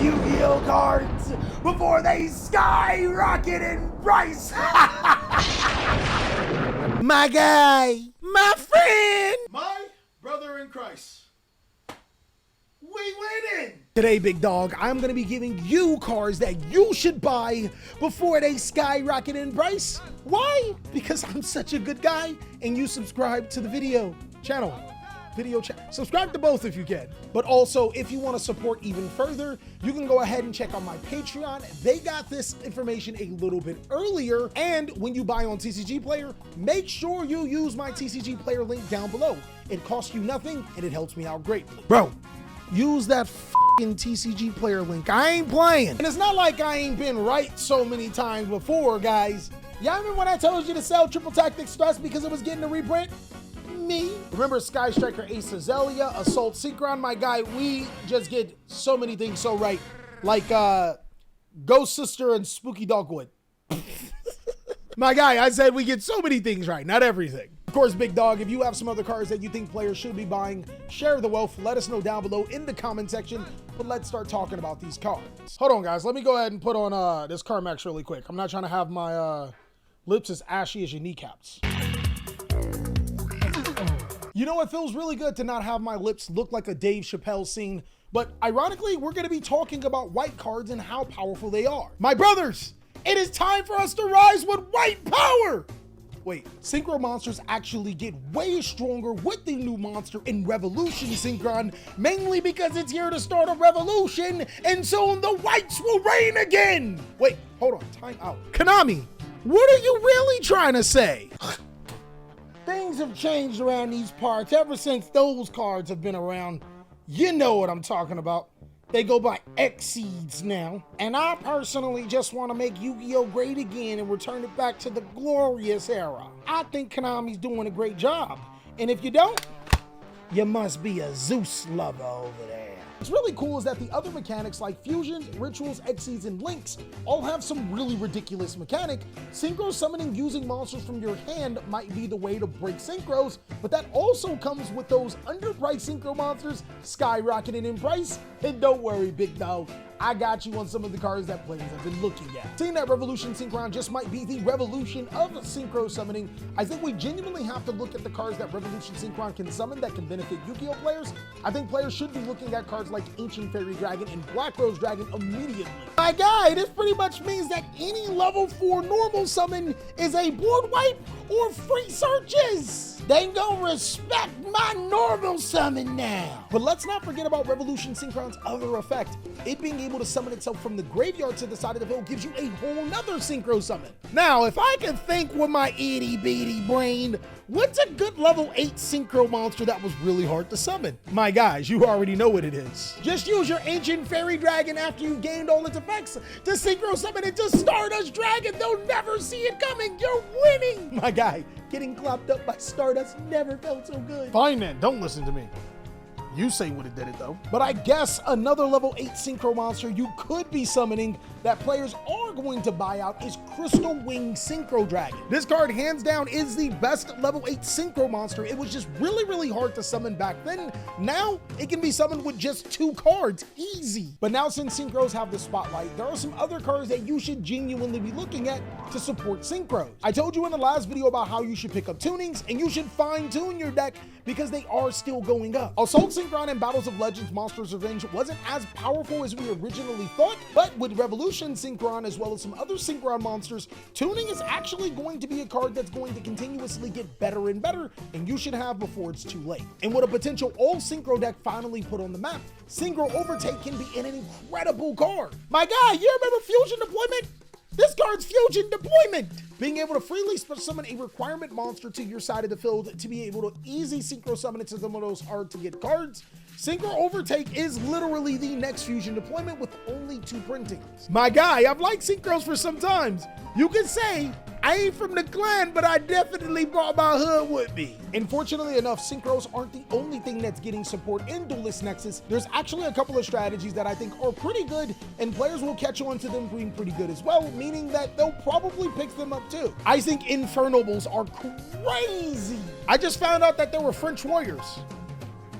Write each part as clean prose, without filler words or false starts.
Yu-Gi-Oh cards before they skyrocket in price. My guy, my friend, my brother in Christ. We winning! Today, big dog, I'm going to be giving you cards that you should buy before they skyrocket in price. Why? Because I'm such a good guy and you subscribe to the channel. Subscribe to both if you can. But also, if you want to support even further, you can go ahead and check out my Patreon. They got this information a little bit earlier. And when you buy on TCG Player, make sure you use my TCG Player link down below. It costs you nothing and it helps me out greatly. Bro, use that f***ing TCG Player link. I ain't playing. And it's not like I ain't been right so many times before, guys. Y'all remember when I told you to sell Triple Tactic Stress because it was getting a reprint? Me. Remember Sky Striker Ace Azalea, Assault Synchron? My guy, we just get so many things so right. Like Ghost Sister and Spooky Dogwood. My guy, I said we get so many things right, not everything. Of course, big dog, if you have some other cards that you think players should be buying, share the wealth. Let us know down below in the comment section. But let's start talking about these cards. Hold on, guys. Let me go ahead and put on this CarMax really quick. I'm not trying to have my lips as ashy as your kneecaps. You know, it feels really good to not have my lips look like a Dave Chappelle scene. But ironically, we're going to be talking about white cards and how powerful they are. My brothers, it is time for us to rise with white power. Wait, Synchro monsters actually get way stronger with the new monster in Revolution Synchron, mainly because it's here to start a revolution, and soon the whites will reign again. Wait, hold on, time out. Konami, what are you really trying to say? Things have changed around these parts ever since those cards have been around. You know what I'm talking about. They go by Exceeds now. And I personally just want to make Yu-Gi-Oh great again and return it back to the glorious era. I think Konami's doing a great job. And if you don't, you must be a Zeus lover over there. What's really cool is that the other mechanics like fusions, rituals, Exceeds, and links all have some really ridiculous mechanic. Synchro summoning using monsters from your hand might be the way to break synchros, but that also comes with those underpriced synchro monsters skyrocketing in price. And don't worry, big dog, I got you on some of the cards that players have been looking at. Seeing that Revolution Synchron just might be the revolution of synchro summoning, I think we genuinely have to look at the cards that Revolution Synchron can summon that can benefit Yu-Gi-Oh players. I think players should be looking at cards like Ancient Fairy Dragon and Black Rose Dragon immediately. My guy, this pretty much means that any level 4 normal summon is a board wipe or free searches. They gon' respect my normal summon now. But let's not forget about Revolution Synchron's other effect. It being able to summon itself from the graveyard to the side of the field gives you a whole nother synchro summon. Now, if I can think with my itty bitty brain, what's a good level 8 synchro monster that was really hard to summon? My guys, you already know what it is. Just use your Ancient Fairy Dragon after you've gained all its effects to synchro summon it to Stardust Dragon. They'll never see it coming. You're winning. My guy, getting clapped up by Stardust never felt so good. Fine then, don't listen to me. You say what it did it though. But I guess another level 8 synchro monster you could be summoning that players are going to buy out is Crystal Wing Synchro Dragon. This card hands down is the best level 8 synchro monster. It was just really hard to summon back then. Now it can be summoned with just 2 cards, easy. But now since synchros have the spotlight, there are some other cards that you should genuinely be looking at to support synchros. I told you in the last video about how you should pick up tunings and you should fine tune your deck because they are still going up. Assault Synchron and Battles of Legends Monsters Revenge wasn't as powerful as we originally thought, but with Revolution Synchron as well as some other Synchron monsters, tuning is actually going to be a card that's going to continuously get better and better, and you should have before it's too late. And with a potential all Synchro deck finally put on the map, Synchro Overtake can be an incredible card. My guy, you remember Fusion Deployment? This card's Fusion Deployment! Being able to freely summon a requirement monster to your side of the field to be able to easy synchro summon it to some of those hard to get cards. Synchro Overtake is literally the next Fusion Deployment with only 2 printings. My guy, I've liked synchros for some times. You can say, I ain't from the clan, but I definitely brought my hood with me. Unfortunately enough, synchros aren't the only thing that's getting support in Duelist Nexus. There's actually a couple of strategies that I think are pretty good, and players will catch on to them being pretty good as well, meaning that they'll probably pick them up too. I think Infernables are crazy. I just found out that there were French warriors.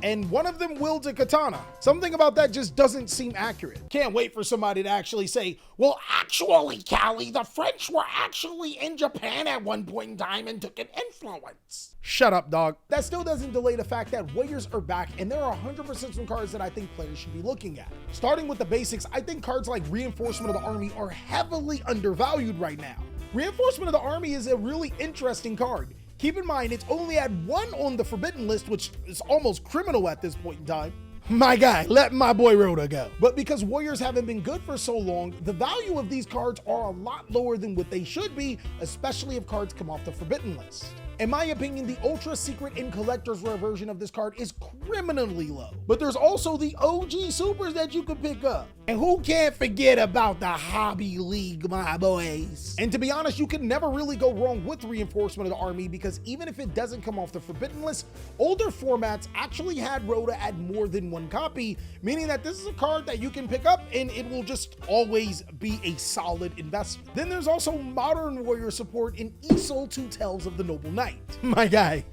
and one of them wields a katana. Something about that just doesn't seem accurate. Can't wait for somebody to actually say, well, actually, Callie, the French were actually in Japan at one point in time and took an influence. Shut up, dog. That still doesn't delay the fact that Warriors are back, and there are 100% some cards that I think players should be looking at. Starting with the basics, I think cards like Reinforcement of the Army are heavily undervalued right now. Reinforcement of the Army is a really interesting card. Keep in mind, it's only at 1 on the forbidden list, which is almost criminal at this point in time. My guy, let my boy Rhoda go. But because Warriors haven't been good for so long, the value of these cards are a lot lower than what they should be, especially if cards come off the forbidden list. In my opinion, the Ultra Secret in Collector's Rare version of this card is criminally low. But there's also the OG Supers that you can pick up. And who can't forget about the Hobby League, my boys? And to be honest, you can never really go wrong with Reinforcement of the Army, because even if it doesn't come off the forbidden list, older formats actually had Rhoda at more than 1 copy, meaning that this is a card that you can pick up and it will just always be a solid investment. Then there's also Modern Warrior support in Isol Two Tales of the Noble Knight. My guy,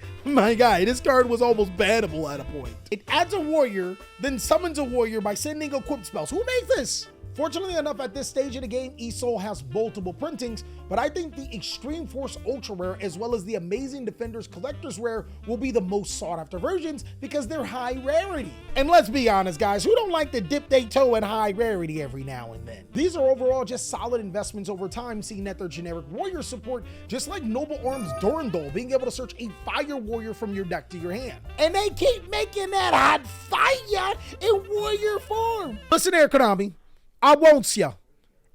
this card was almost bannable at a point. It adds a warrior, then summons a warrior by sending equipped spells. Who made this? Fortunately enough, at this stage of the game, Isol has multiple printings, but I think the Extreme Force Ultra Rare as well as the Amazing Defenders Collector's Rare will be the most sought after versions because they're high rarity. And let's be honest, guys, who don't like to dip their toe in high rarity every now and then? These are overall just solid investments over time, seeing that their generic warrior support, just like Noble Arms Durandal, being able to search a fire warrior from your deck to your hand. And they keep making that hot fire in warrior form. Listen here, Konami. I wants ya,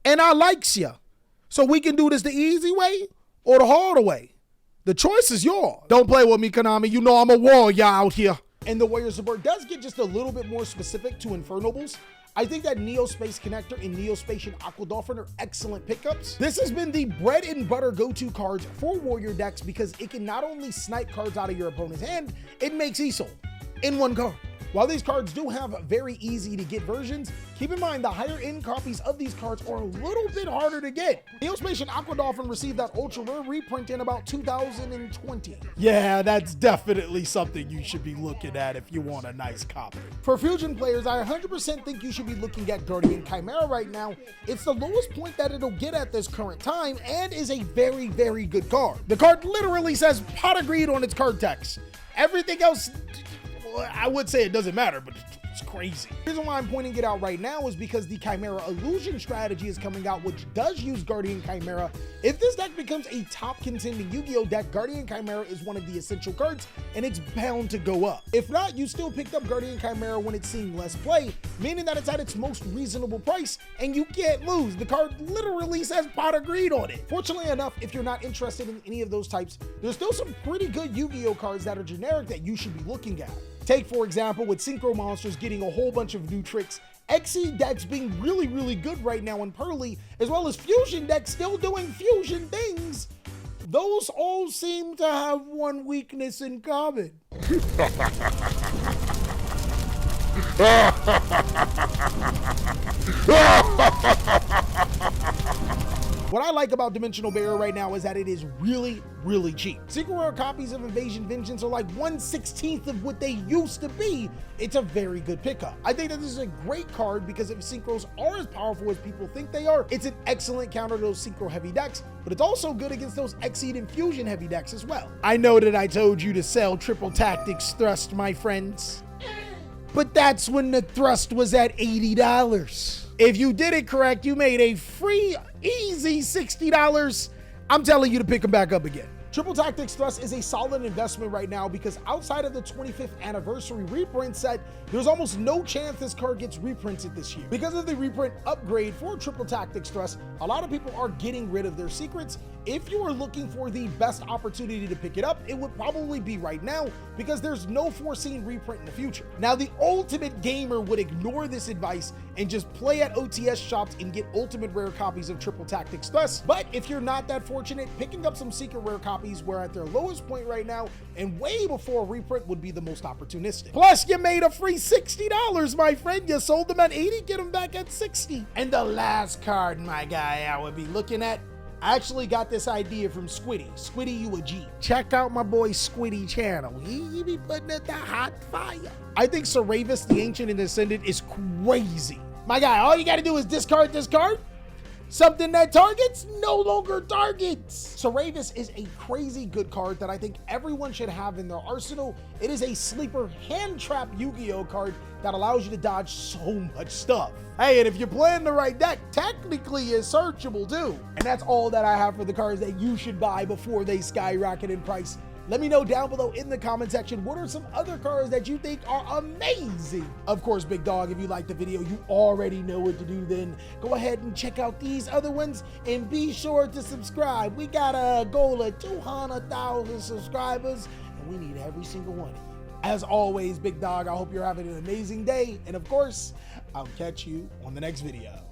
and I likes ya. So we can do this the easy way or the harder way. The choice is yours. Don't play with me, Konami. You know I'm a warrior out here. And the warrior support does get just a little bit more specific to Infernobles. I think that Neo Space Connector and Neo Space and Aqua Dolphin are excellent pickups. This has been the bread and butter go-to cards for warrior decks because it can not only snipe cards out of your opponent's hand, it makes Isol in 1 card. While these cards do have very easy to get versions, keep in mind the higher end copies of these cards are a little bit harder to get. Neospatial and Aqua Dolphin received that ultra rare reprint in about 2020. Yeah, that's definitely something you should be looking at if you want a nice copy. For Fusion players, I 100% think you should be looking at Guardian Chimera right now. It's the lowest point that it'll get at this current time and is a very, very good card. The card literally says pot of greed on its card text. Everything else, I would say it doesn't matter, but it's crazy. The reason why I'm pointing it out right now is because the Chimera Illusion strategy is coming out, which does use Guardian Chimera. If this deck becomes a top contending Yu-Gi-Oh deck, Guardian Chimera is one of the essential cards, and it's bound to go up. If not, you still picked up Guardian Chimera when it's seeing less play, meaning that it's at its most reasonable price, and you can't lose. The card literally says pot of greed on it. Fortunately enough, if you're not interested in any of those types, there's still some pretty good Yu-Gi-Oh cards that are generic that you should be looking at. Take, for example, with Synchro monsters getting a whole bunch of new tricks, XE decks being really, really good right now in Pearly, as well as Fusion decks still doing Fusion things. Those all seem to have one weakness in common. What I like about Dimensional Barrier right now is that it is really, really cheap. Secret rare copies of Invasion Vengeance are like 1/16 of what they used to be. It's a very good pickup. I think that this is a great card because if Synchros are as powerful as people think they are, it's an excellent counter to those Synchro heavy decks, but it's also good against those Exceed and Fusion heavy decks as well. I know that I told you to sell Triple Tactics Thrust, my friends, but that's when the Thrust was at $80. If you did it correct, you made a free, easy $60. I'm telling you to pick them back up again. Triple Tactics Thrust is a solid investment right now because outside of the 25th anniversary reprint set, there's almost no chance this card gets reprinted this year. Because of the reprint upgrade for Triple Tactics Thrust, a lot of people are getting rid of their secrets. If you are looking for the best opportunity to pick it up, it would probably be right now because there's no foreseen reprint in the future. Now, the ultimate gamer would ignore this advice and just play at OTS shops and get ultimate rare copies of Triple Tactics Thrust. But if you're not that fortunate, picking up some secret rare copies were at their lowest point right now and way before a reprint would be the most opportunistic. Plus, you made a free $60, my friend. You sold them at 80, get them back at 60. And the last card, my guy, I would be looking at, I actually got this idea from Squiddy. Squiddy, you a G. Check out my boy Squiddy channel. He be putting it the hot fire. I think Siravis, the Ancient and Ascendant, is crazy. My guy, all you gotta do is discard this card. Something that targets no longer targets. Siravis is a crazy good card that I think everyone should have in their arsenal. It is a sleeper hand trap Yu-Gi-Oh card that allows you to dodge so much stuff. Hey, and if you're playing the right deck, technically it's searchable too. And that's all that I have for the cards that you should buy before they skyrocket in price. Let me know down below in the comment section, what are some other cards that you think are amazing? Of course, big dog, if you liked the video, you already know what to do then. Go ahead and check out these other ones and be sure to subscribe. We got a goal of 200,000 subscribers and we need every single one of you. As always, big dog, I hope you're having an amazing day. And of course, I'll catch you on the next video.